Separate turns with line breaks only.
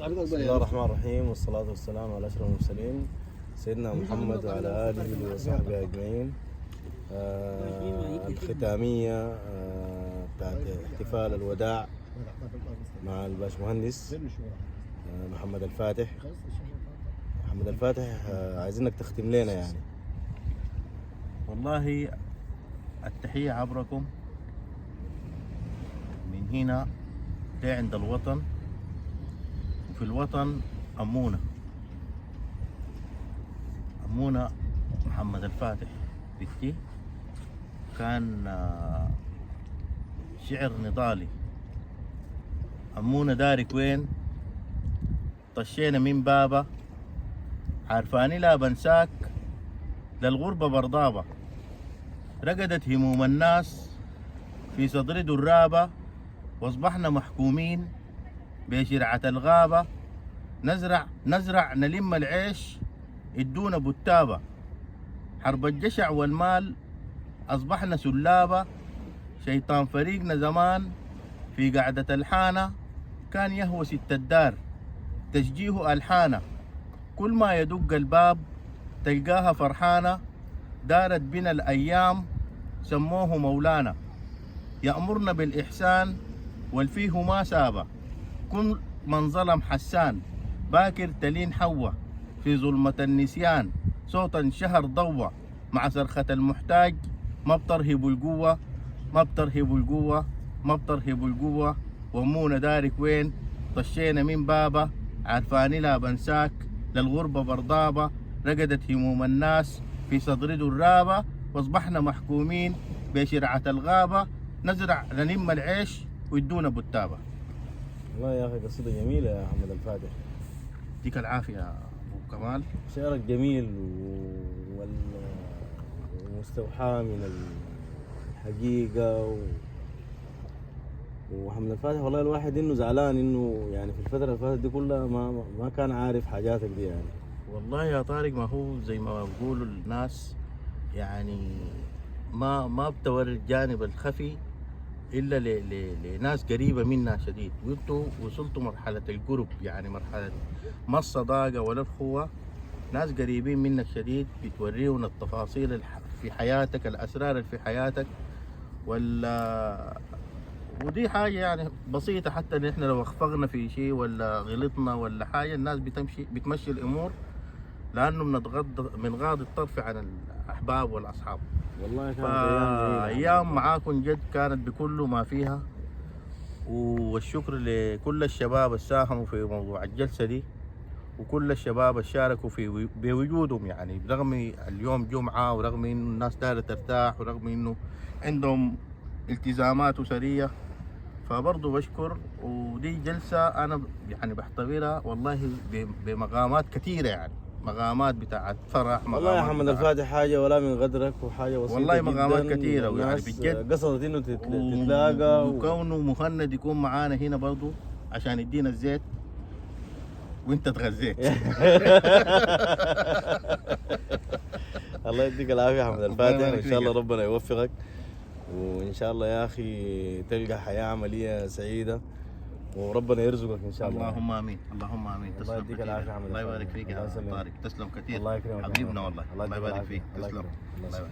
بسم الله الرحمن الرحيم، والصلاة والسلام على أشرف المرسلين سيدنا محمد وعلى آله وصحبه أجمعين. الختامية بتاعت احتفال الوداع مع الباشمهندس محمد الفاتح. محمد الفاتح، عايزينك تختم لنا يعني.
والله التحية عبركم من هنا عند الوطن، وفي الوطن أمونة محمد الفاتح بنتي كان شعر نضالي. أمونة دارك وين؟ طشينا من بابا، عارفاني لا بنساك، للغربة برضابة، رقدت هموم الناس في صدر درابة، واصبحنا محكومين بشرعة الغابة، نزرع نلم العيش ادونا بتابة، حرب الجشع والمال اصبحنا سلابة، شيطان فريقنا زمان في قعدة الحانة كان يهوى ست الدار تشجيه الحانة، كل ما يدق الباب تلقاها فرحانة، دارت بنا الايام سموه مولانا، يأمرنا بالإحسان والفيه ما سابه، كل من ظلم حسان، باكر تلين حوة في ظلمة النسيان، صوتا شهر ضوى مع صرخة المحتاج، ما بترهب القوة ما بترهب القوة، وامونا دارك وين؟ طشينا من بابا، عارفاني لا بنساك، للغربة برضابة، رقدت هموم الناس في صدر درابة، واصبحنا محكومين بشرعة الغابة، نزرع نلم العيش ويدونا بتابة.
والله يا أخي قصيدة جميلة يا محمد الفاتح.
يديك العافية يا أبو كمال.
شعرك جميل ومستوحى من الحقيقة ومحمد الفاتح والله الواحد إنه زعلان إنه يعني في الفترة اللي فاتت دي كلها ما كان عارف حاجاتك دي يعني.
والله يا طارق، ما هو زي ما بيقولوا الناس يعني ما بتوري الجانب الخفي الا لناس قريبه منا شديد، وانتوا وصلتوا مرحله القرب، يعني مرحله ما الصداقه ولا الاخوه، ناس قريبين منك شديد بتوريونا التفاصيل في حياتك، الاسرار اللي في حياتك، ودي حاجه يعني بسيطه، حتى ان احنا لو اخفقنا في شيء ولا غلطنا ولا حاجه الناس بتمشي الامور، لانه بنغاض الطرف عن الاحباب والاصحاب.
والله كانت
ايام معاكم جد كانت بكل ما فيها، والشكر لكل الشباب اللي ساهموا في موضوع الجلسه دي، وكل الشباب اللي شاركوا في بوجودهم، يعني رغم اليوم جمعه، ورغم انه الناس دايره ترتاح، ورغم انه عندهم التزامات اسريه، فبرضه بشكر. ودي جلسه انا يعني بحتضرها والله بمقامات كثيره، يعني مقامات بتاعت فرح،
والله يا محمد الفاتح حاجة ولا من غدرك، وحاجة بسيطة
والله مقامات
جدا،
كثيرة، ويعني بجد
قصدت انه تتلاقى
وكونه مهند يكون معانا هنا برضو عشان يدينا الزيت وانت تغذيت.
الله يديك العافية يا محمد الفاتح، وان شاء الله ربنا يوفقك، وان شاء الله يا اخي تلقى حياة عملية سعيدة، وربنا يرزقك ان شاء الله.
اللهم امين، اللهم امين.
الله يديك العافية يا محمد.
الله يبارك فيك يا طارق، تسلم كثير
الله يكرمك
حبيبنا والله. الله يبارك فيك، تسلم. الله يبارك.